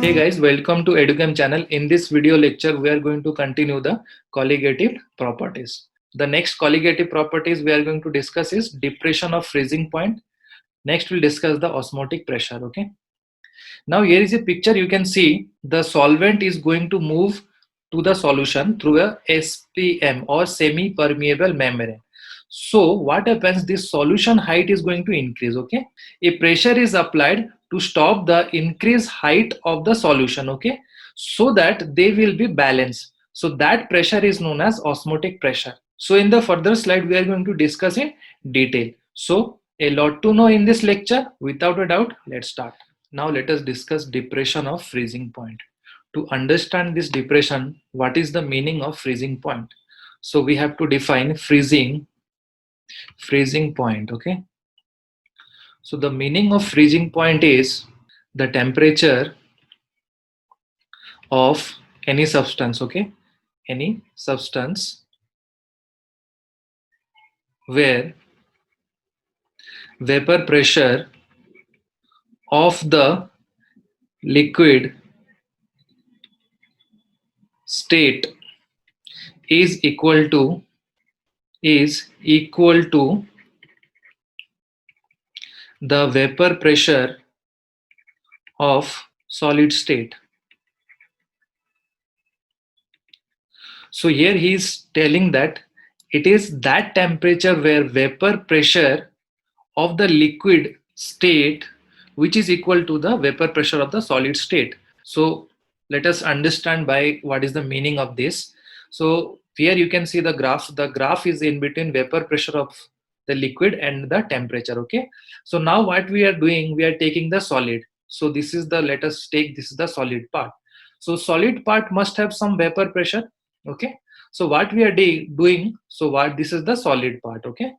Hey guys, welcome to Educam channel. In this video lecture, we are going to continue the colligative properties. The next colligative properties we are going to discuss is depression of freezing point. Next, we'll discuss the osmotic pressure. Okay. Now here is a picture. You can see the solvent is going to move to the solution through a SPM or semi-permeable membrane. So what happens? This solution height is going to increase. Okay. A pressure is applied to stop the increased height of the solution. Okay. So that they will be balanced. So that pressure is known as osmotic pressure. So in the further slide, we are going to discuss in detail. So a lot to know in this lecture. Without a doubt, let's start. Now let us discuss depression of freezing point. To understand this depression, what is the meaning of freezing point? So we have to define freezing point. Okay. So the meaning of freezing point is the temperature of any substance. Okay. Any substance where vapor pressure of the liquid state is equal to the vapor pressure of solid state. So here he is telling that it is that temperature where vapor pressure of the liquid state which is equal to the vapor pressure of the solid state. So let us understand by what is the meaning of this. So here you can see the graph. The graph is in between vapor pressure of the liquid and the temperature. Okay. So now what we are doing, we are taking the solid. So this is the, let us take, this is the solid part. So solid part must have some vapor pressure. Okay. So what we are doing, so what, this is the solid part. Okay.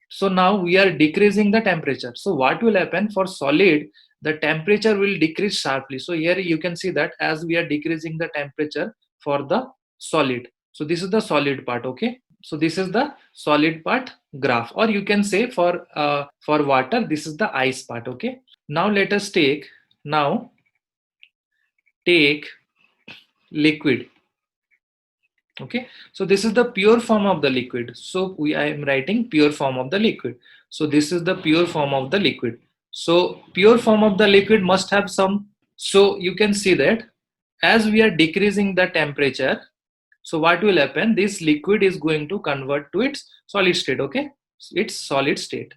So now we are decreasing the temperature. So what will happen for solid, the temperature will decrease sharply. So here you can see that as we are decreasing the temperature for the solid. So this is the solid part. Okay. So this is the solid part graph, or you can say for water, this is the ice part. Okay. Now let us take liquid. Okay, so this is the pure form of the liquid. So I am writing pure form of the liquid. So this is the pure form of the liquid. So pure form of the liquid must have some. So you can see that as we are decreasing the temperature, so what will happen, this liquid is going to convert to its solid state. Okay, it's solid state.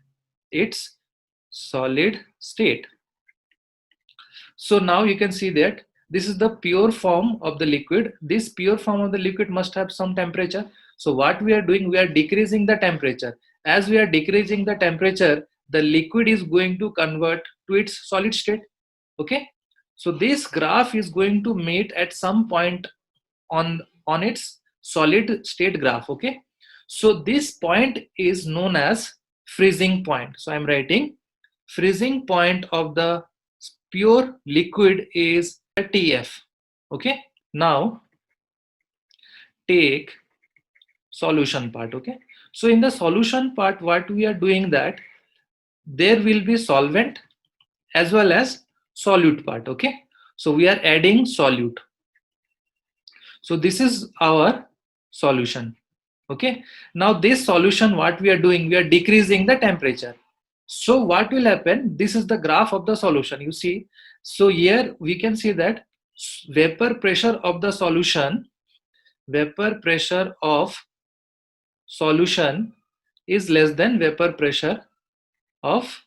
So now you can see that this is the pure form of the liquid. This pure form of the liquid must have some temperature. So what we are doing, we are decreasing the temperature. As we are decreasing the temperature, the liquid is going to convert to its solid state. Okay. So this graph is going to meet at some point on its solid state graph. Okay. So this point is known as freezing point. So I'm writing freezing point of the pure liquid is TF. Okay. Now take solution part. Okay. So in the solution part, what we are doing, that there will be solvent as well as solute part. Okay. So we are adding solute. So this is our solution. Okay. Now this solution, what we are doing, we are decreasing the temperature. So what will happen, this is the graph of the solution, you see. So here we can see that vapor pressure of the solution, is less than vapor pressure of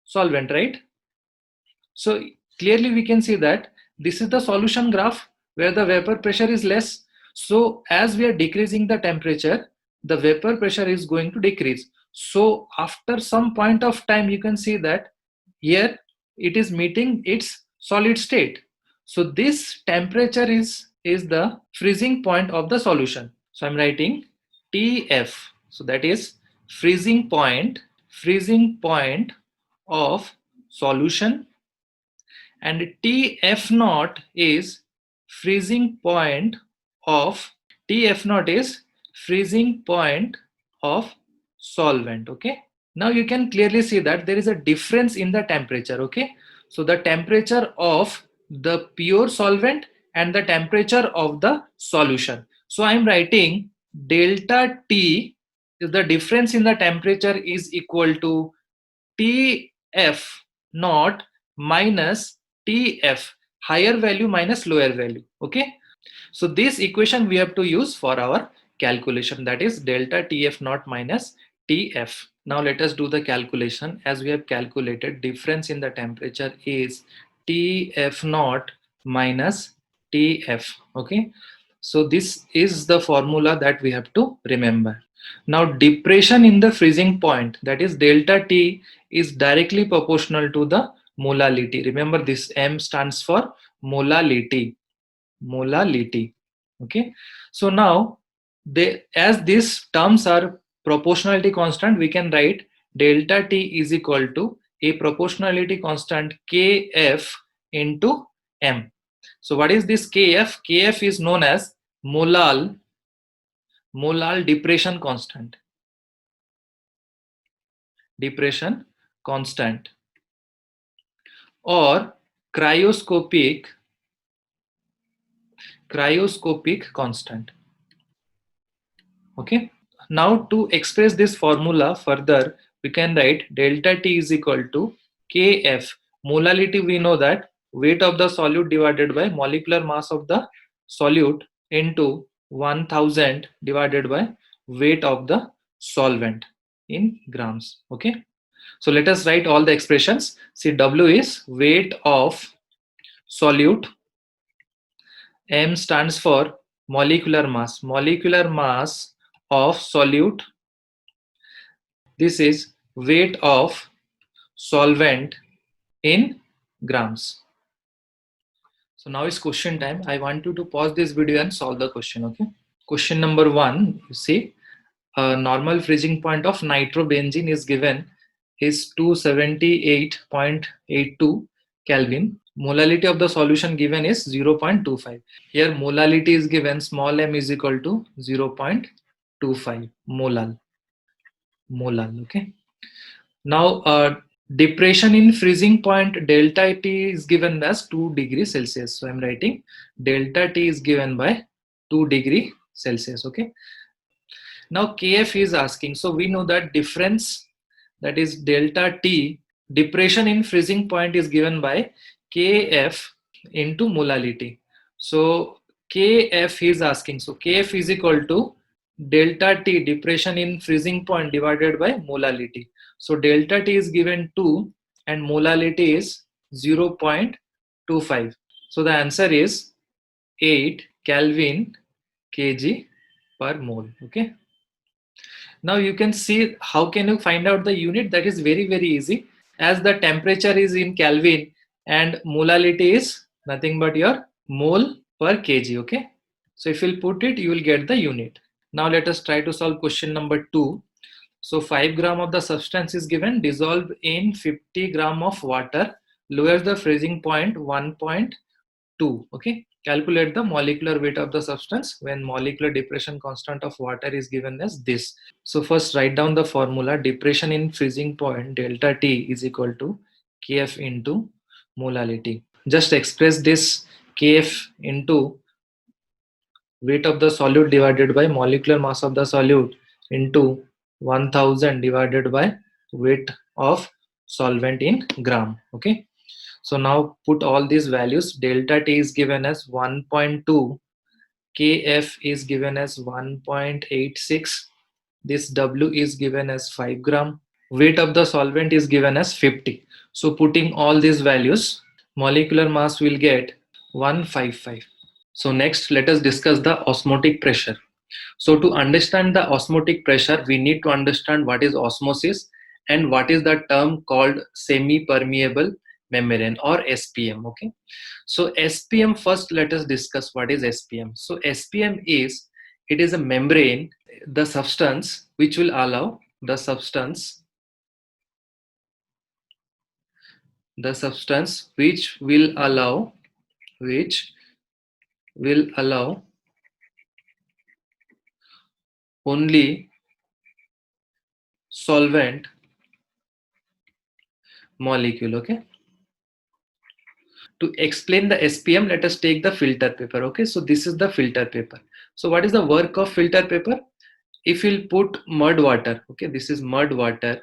solvent, right? So clearly we can see that this is the solution graph where the vapor pressure is less. So as we are decreasing the temperature, the vapor pressure is going to decrease. So after some point of time, you can see that here it is meeting its solid state. So this temperature is the freezing point of the solution. So I'm writing TF. So that is freezing point of solution, and TF naught is freezing point of solvent. Okay. Now you can clearly see that there is a difference in the temperature. Okay. So the temperature of the pure solvent and the temperature of the solution. So I am writing delta T is the difference in the temperature is equal to TF naught minus TF, higher value minus lower value. Okay. So this equation we have to use for our calculation, that is delta TF naught minus TF. Now let us do the calculation. As we have calculated, difference in the temperature is TF naught minus TF. Okay. So this is the formula that we have to remember. Now depression in the freezing point, that is delta T, is directly proportional to the molality. Remember, this M stands for molality. Molality. Okay. So now they, as these terms are proportionality constant, we can write delta T is equal to a proportionality constant Kf into M. So what is this Kf? Kf is known as molal depression constant. Depression constant or cryoscopic constant. Okay. Now to express this formula further, we can write delta T is equal to Kf. Molality, we know that weight of the solute divided by molecular mass of the solute into 1000 divided by weight of the solvent in grams. Okay. So let us write all the expressions. See, W is weight of solute. M stands for molecular mass. Molecular mass of solute. This is weight of solvent in grams. So now is question time. I want you to pause this video and solve the question. Okay. Question number 1. You see, a normal freezing point of nitrobenzene is given is 278.82 Kelvin. Molality of the solution given is 0.25. Here molality is given, small m is equal to 0.25 molal. Okay. Now depression in freezing point delta T is given as 2 degrees Celsius. So I'm writing delta T is given by 2 degree Celsius. Okay. Now Kf is asking, so we know that difference, that is delta T, depression in freezing point is given by Kf into molality. So Kf is asking, so Kf is equal to delta T, depression in freezing point, divided by molality. So delta T is given 2 and molality is 0.25. So the answer is 8 Kelvin kg per mole. Okay. Now you can see how can you find out the unit. That is very easy, as the temperature is in Kelvin and molality is nothing but your mole per kg. Okay. So if you'll put it, you will get the unit. Now let us try to solve question number 2. So 5 gram of the substance is given, dissolved in 50 gram of water, lowers the freezing point 1.2. Okay. Calculate the molecular weight of the substance when molecular depression constant of water is given as this. So first write down the formula. Depression in freezing point delta T is equal to Kf into molality. Just express this Kf into weight of the solute divided by molecular mass of the solute into 1000 divided by weight of solvent in gram. Okay. So now put all these values. Delta T is given as 1.2, Kf is given as 1.86, this W is given as 5 gram, weight of the solvent is given as 50. So putting all these values, molecular mass will get 155. So next let us discuss the osmotic pressure. So to understand the osmotic pressure, we need to understand what is osmosis and what is the term called semi-permeable membrane or SPM. Okay. So SPM, first let us discuss what is SPM. So SPM is, it is a membrane, the substance which will allow which will allow only solvent molecule. Okay. To explain the SPM, let us take the filter paper. Okay, so this is the filter paper. So what is the work of filter paper? If we'll put mud water, okay, this is mud water.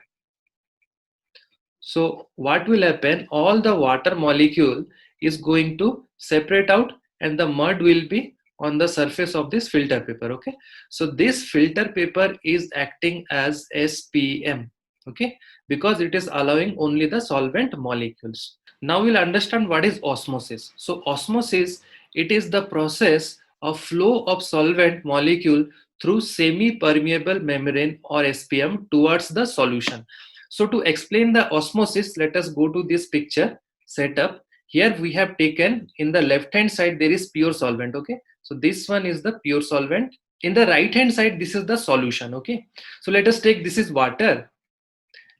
So what will happen? All the water molecule is going to separate out and the mud will be on the surface of this filter paper. Okay, so this filter paper is acting as SPM. Okay, because it is allowing only the solvent molecules. Now we'll understand what is osmosis. So osmosis, it is the process of flow of solvent molecule through semi-permeable membrane or SPM towards the solution. So to explain the osmosis, let us go to this picture setup. Here we have taken in the left hand side there is pure solvent. Okay, so this one is the pure solvent. In the right hand side this is the solution. Okay, so let us take, this is water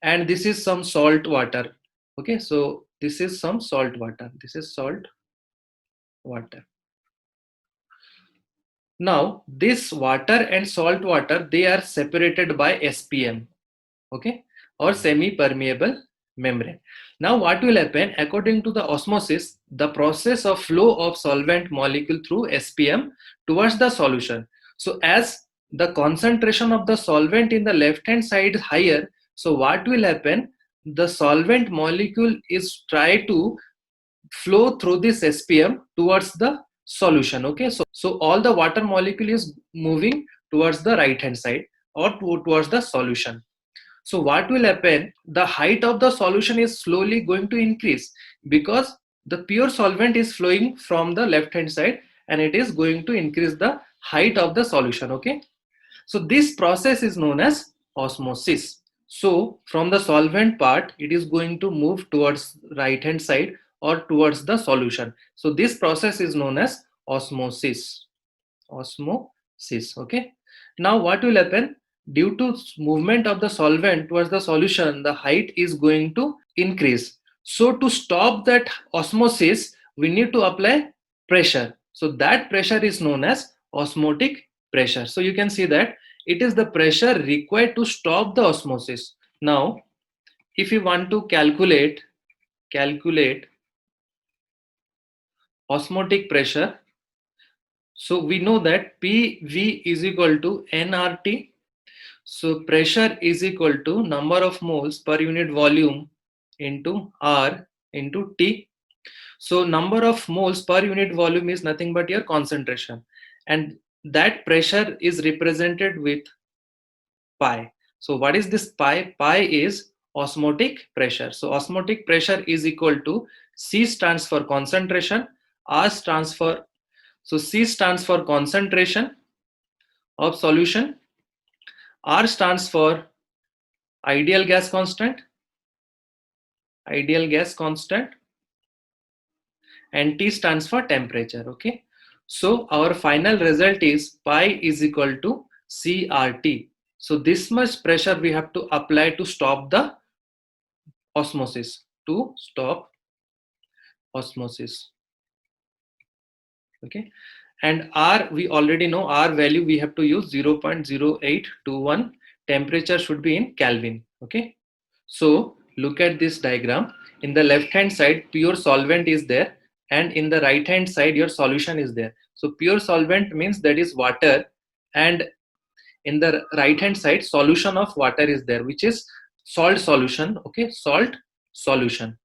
and this is some salt water. Okay, so this is some salt water, this is salt water. Now this water and salt water, they are separated by SPM, okay, or semi permeable membrane. Now what will happen? According to the osmosis, the process of flow of solvent molecule through SPM towards the solution. So as the concentration of the solvent in the left hand side is higher, so what will happen? The solvent molecule is try to flow through this SPM towards the solution. Okay, so all the water molecule is moving towards the right hand side or towards the solution. So what will happen? The height of the solution is slowly going to increase because the pure solvent is flowing from the left hand side and it is going to increase the height of the solution. Okay, so this process is known as osmosis. So from the solvent part, it is going to move towards right hand side or towards the solution. So this process is known as osmosis. Osmosis. Okay. Now what will happen? Due to movement of the solvent towards the solution, the height is going to increase. So to stop that osmosis, we need to apply pressure. So that pressure is known as osmotic pressure. So you can see that it is the pressure required to stop the osmosis. Now, if you want to calculate osmotic pressure, so we know that PV is equal to nRT. So pressure is equal to number of moles per unit volume into R into T. So number of moles per unit volume is nothing but your concentration, and that pressure is represented with pi. So what is this pi? Pi is osmotic pressure. So osmotic pressure is equal to C stands for concentration, R stands for, so C stands for concentration of solution, R stands for ideal gas constant, and T stands for temperature. Okay, so our final result is pi is equal to CRT. So this much pressure we have to apply to stop the osmosis, okay, and R, we already know R value, we have to use 0.0821. Temperature should be in Kelvin. Okay, so look at this diagram. In the left hand side pure solvent is there and in the right hand side your solution is there. So pure solvent means that is water, and in the right hand side solution of water is there, which is salt solution. Okay, salt solution.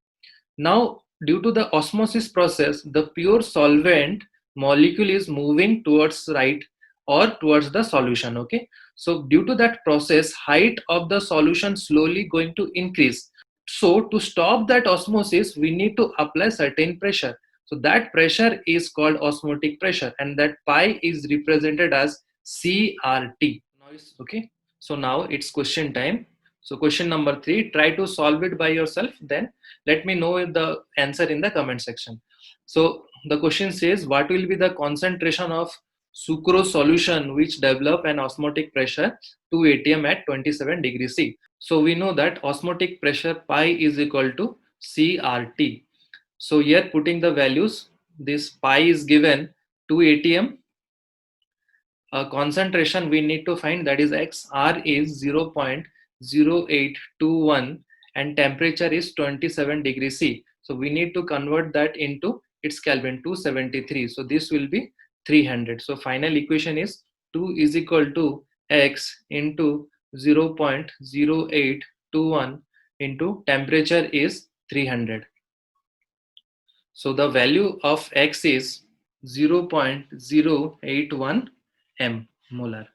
Now due to the osmosis process, the pure solvent molecule is moving towards right or towards the solution. Okay, so due to that process, height of the solution slowly going to increase. So to stop that osmosis, we need to apply certain pressure. So that pressure is called osmotic pressure, and that pi is represented as CRT. Okay, so now it's question time. So question number 3, try to solve it by yourself, then let me know the answer in the comment section. So the question says, what will be the concentration of sucrose solution which develop an osmotic pressure 2 atm at 27 degrees C? So we know that osmotic pressure pi is equal to CRT. So here putting the values, this pi is given 2 atm. Concentration we need to find, that is X. R is 0.0821 and temperature is 27 degrees C. So we need to convert that into its Kelvin, 273. So this will be 300. So final equation is 2 is equal to x into 0.0821 into temperature is 300. So the value of x is 0.081 m molar.